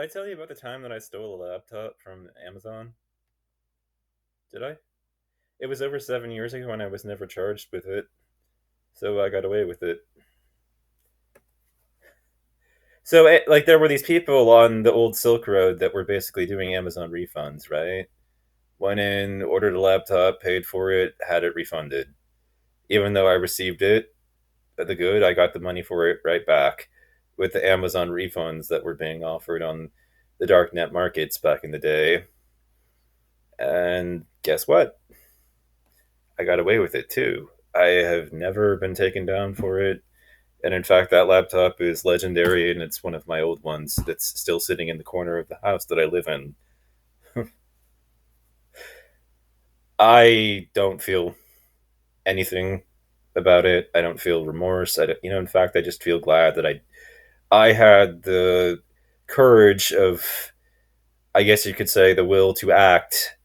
Did I tell you about the time that I stole a laptop from Amazon? Did I? It was over 7 years ago and I was never charged with it, so I got away with it. So, like, there were these people on the old Silk Road that were basically doing Amazon refunds, right? Went in, ordered a laptop, paid for it, had it refunded. Even though I received it, the good, I got the money for it right back with the Amazon refunds that were being offered on the darknet markets back in the day. And guess what? I got away with it too. I have never been taken down for it. And in fact, that laptop is legendary and it's one of my old ones that's still sitting in the corner of the house that I live in. I don't feel anything about it. I don't feel remorse. I don't, in fact, I just feel glad that I had the courage of, I guess you could say, the will to act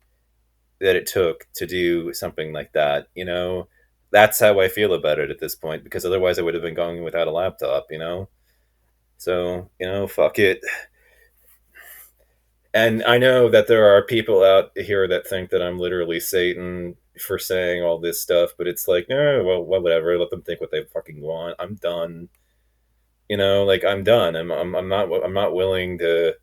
that it took to do something like that. That's how I feel about it at this point, because otherwise I would have been going without a laptop. So, fuck it. And I know that there are people out here that think that I'm literally Satan for saying all this stuff, but it's like, no, well, whatever. Let them think what they fucking want. I'm done. Like, I'm done. I'm not willing to.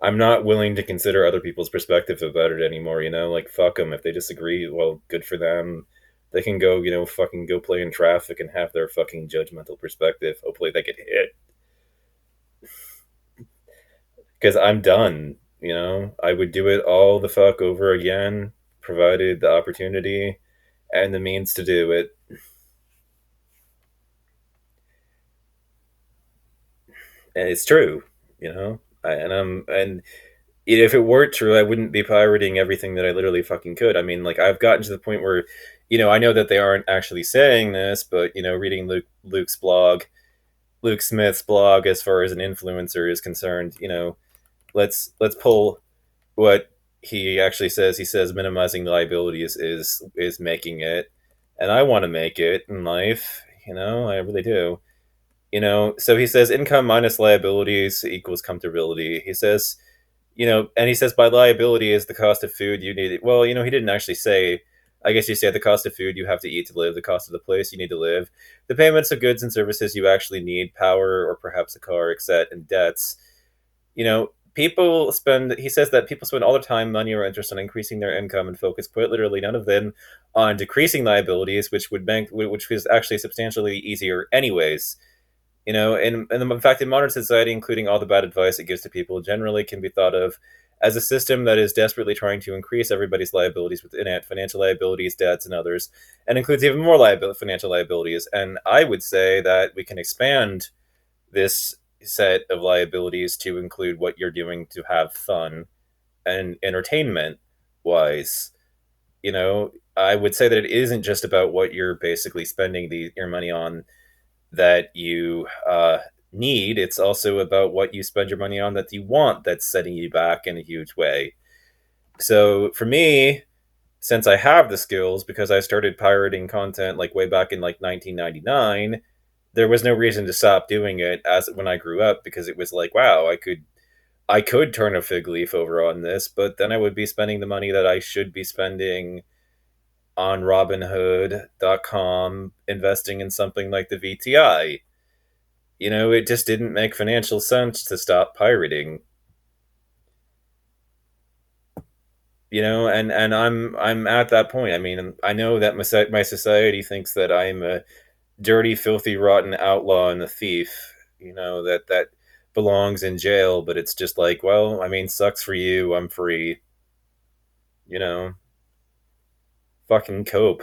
I'm not willing to consider other people's perspective about it anymore. Like, fuck them. If they disagree, well, good for them. They can go, fucking go play in traffic and have their fucking judgmental perspective. Hopefully, they get hit, because I'm done. I would do it all the fuck over again, provided the opportunity and the means to do it. And it's true, and if it weren't true, I wouldn't be pirating everything that I literally fucking could. I mean, like, I've gotten to the point where, I know that they aren't actually saying this, but reading Luke Smith's blog, as far as an influencer is concerned, let's pull what he actually says. He says minimizing liability is making it, and I want to make it in life. I really do. So he says income minus liabilities equals comfortability. He says, and he says by liability is the cost of food you need. Well, he didn't actually say. I guess you say the cost of food you have to eat to live, the cost of the place you need to live, the payments of goods and services you actually need, power or perhaps a car, etc., and debts. People spend. He says that people spend all their time, money, or interest on increasing their income and focus quite literally none of them on decreasing liabilities, which is actually substantially easier, anyways. And in fact, in modern society, including all the bad advice it gives to people, generally can be thought of as a system that is desperately trying to increase everybody's liabilities within it, financial liabilities, debts, and others, and includes even more financial liabilities. And I would say that we can expand this set of liabilities to include what you're doing to have fun and entertainment wise. I would say that it isn't just about what you're basically spending your money on that you need. It's also about what you spend your money on that you want, that's setting you back in a huge way. So for me, since I have the skills, because I started pirating content like way back in like 1999, there was no reason to stop doing it as when I grew up, because it was like, wow, I could turn a fig leaf over on this, but then I would be spending the money that I should be spending on Robinhood.com, investing in something like the VTI. It just didn't make financial sense to stop pirating. And I'm at that point. I mean, I know that my society thinks that I'm a dirty, filthy, rotten outlaw and a thief. That belongs in jail, but it's just like, well, I mean, sucks for you. I'm free. You know, fucking cope.